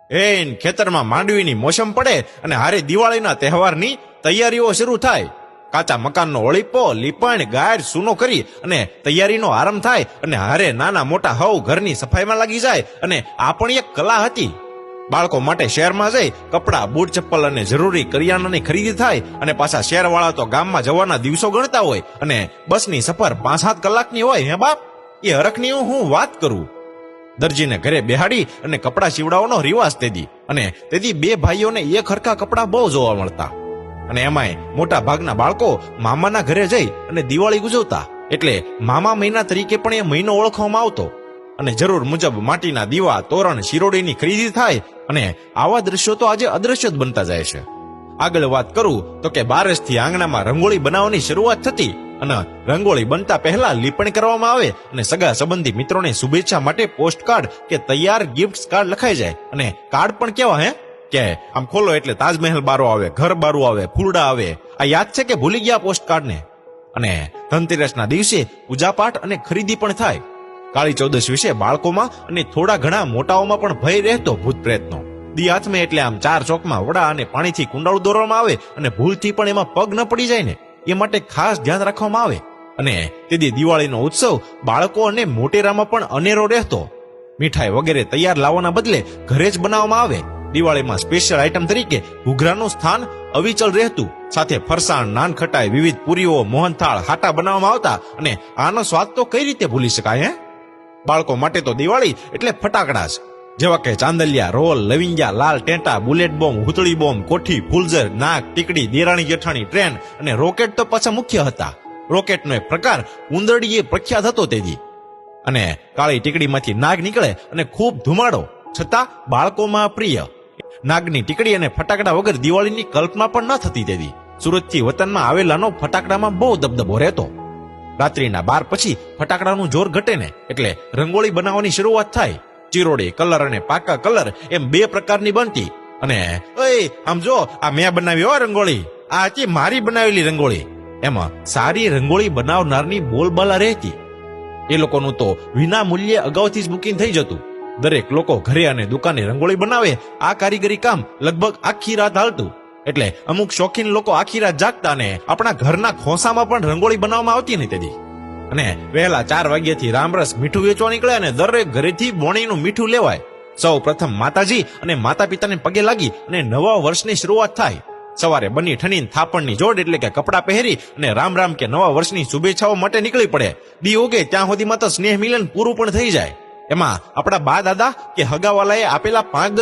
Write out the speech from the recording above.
ખેતરમાં માંડવીની મોસમ પડે અને હારે દિવાળીના તહેવારની તૈયારીઓ શરૂ થાય. કાચા મકાનનો ઓળીપો લીપણ ગાયર સૂનો કરી અને તૈયારીનો આરંભ થાય અને હારે નાના મોટા હવ ઘરની સફાઈમાં લાગી જાય. અને આ પણ એક કલા હતી. બાળકો માટે શહેરમાં જઈ કપડા બૂટ ચપ્પલ અને જરૂરી કરિયાણાની ખરીદી થાય અને પાછા શહેરવાળા તો ગામમાં જવાના દિવસો ગણતા હોય અને બસની સફર 5-7 કલાકની હોય. હે બાપ, એ હરખની હું વાત કરું. દરજીને ઘરે બેહાડી અને કપડા સીવડાવવાનો રિવાજ તેથી, અને તેથી બે ભાઈઓને એક હરખા કપડા બહુ જોવા મળતા. અને એમાંય મોટા ભાગના બાળકો મામાના ઘરે જઈ અને દિવાળી ગુજવતા, એટલે મામા મહિના તરીકે પણ એ મહિનો ઓળખવામાં આવતો. અને જરૂર મુજબ માટીના દીવા તોરણ શિરોડીની ખરીદી થાય અને આવા દ્રશ્યો તો આજે અદ્રશ્ય જ બનતા જાય છે. આગળ વાત કરું તો કે બારસથી આંગણામાં રંગોળી બનાવવાની શરૂઆત થતી અને રંગોળી બનતા પહેલા લીપણ કરવામાં આવે અને સગા સંબંધી મિત્રોને શુભેચ્છા માટે પોસ્ટ કાર્ડ કે તૈયાર ગિફ્ટ કાર્ડ લખાઈ જાય. અને કાર્ડ પણ કેવા કે આમ ખોલો એટલે તાજમહેલ બારો આવે, ઘર બારું આવે, ફૂલડા આવે. આ યાદ છે કે ભૂલી ગયા પોસ્ટ કાર્ડને? અને ધનતેરસના દિવસે પૂજાપાઠ અને ખરીદી પણ થાય. કાળી ચૌદશ વિશે બાળકોમાં અને થોડા ઘણા મોટાઓમાં પણ ભય રહેતો ભૂત પ્રેતનો. દી હાથમાં એટલે આમ 4 ચોકમાં વડા અને પાણીથી કુંડાળું દોરવામાં આવે અને ભૂલથી પણ એમાં પગ ન પડી જાય ને એ માટે ખાસ ધ્યાન રાખવામાં આવે. અને તેથી દિવાળીનો ઉત્સવ બાળકો અને મોટેરામાં પણ અનેરો રહેતો. મીઠાઈ વગેરે તૈયાર લાવવાના બદલે ઘરે જ બનાવવામાં આવે. દિવાળીમાં સ્પેશિયલ આઈટમ તરીકે ઘૂઘરાનું સ્થાન અવિચલ રહેતું. સાથે ફરસાણ, નાન ખટાઈ, વિવિધ પૂરીઓ, મોહનથાળ, હાટા બનાવવામાં આવતા. અને આનો સ્વાદ તો કઈ રીતે ભૂલી શકાય? બાળકો માટે તો દિવાળી એટલે ફટાકડા જ, જેવા કે ચાંદલિયા, રોલ, લવિંગિયા, લાલ ટેટા, બુલેટ બોમ્બ, હુતળી બોમ્બ, કોઠી, ફૂલઝર, નાક, ટીકડી, દેરાણી જેઠાણી, ટ્રેન અને રોકેટ તો પાછા મુખ્ય હતા. રોકેટનો એક પ્રકાર ઉંદરડી એ પ્રખ્યાત હતો તેથી. અને કાળી ટીકડીમાંથી નાગ નીકળે અને ખૂબ ધુમાડો, છતાં બાળકોમાં પ્રિય. નાગની ટીકડી અને ફટાકડા વગર દિવાળીની કલ્પના પણ ન થતી તેથી. સુરતથી વતનમાં આવેલાનો ફટાકડામાં બહુ દબદબો રહેતો. રાત્રિના 12 પછી ફટાકડાનું જોર ઘટે ને એટલે રંગોળી બનાવવાની શરૂઆત થાય. ચીરોડી કલર અને પાકા કલર એમ 2 પ્રકારની બનતી. અને આમ જો, આ મેં બનાવી હો રંગોળી, આ હતી મારી બનાવેલી રંગોળી. એમાં સારી રંગોળી બનાવનારની બોલબાલા રહેતી. એ લોકોનું તો વિના મૂલ્યે અગાઉથી જ બુકિંગ થઈ જતું. દરેક લોકો ઘરે અને દુકાને રંગોળી બનાવે. આ કારીગરી કામ લગભગ આખી રાત હાલતું. એટલે અમુક શોખીન લોકો આખી રાત જાગતા ને આપણા ઘરના ખોસામાં પણ રંગોળી બનાવવામાં આવતી ને તેથી. અને વહેલા 4 વાગ્યાથી રામરસ મીઠું વેચવા નીકળે અને દરેક ઘરેથી બોણીનું મીઠું લેવાય. સૌ પ્રથમ માતાજી અને માતા પિતાને પગે લાગી અને નવા વર્ષની શરૂઆત થાય. સવારે બની ઠનીને થાપણની જોડ એટલે કે કપડાં પહેરી અને રામ રામ કે નવા વર્ષની શુભેચ્છાઓ માટે નીકળી પડે. દી ઉગે ત્યાં સુધીમાં તો સ્નેહ મિલન પૂરું પણ થઈ જાય. એમાં આપણા બા દાદા કે હગાવાલાએ આપેલા 5-10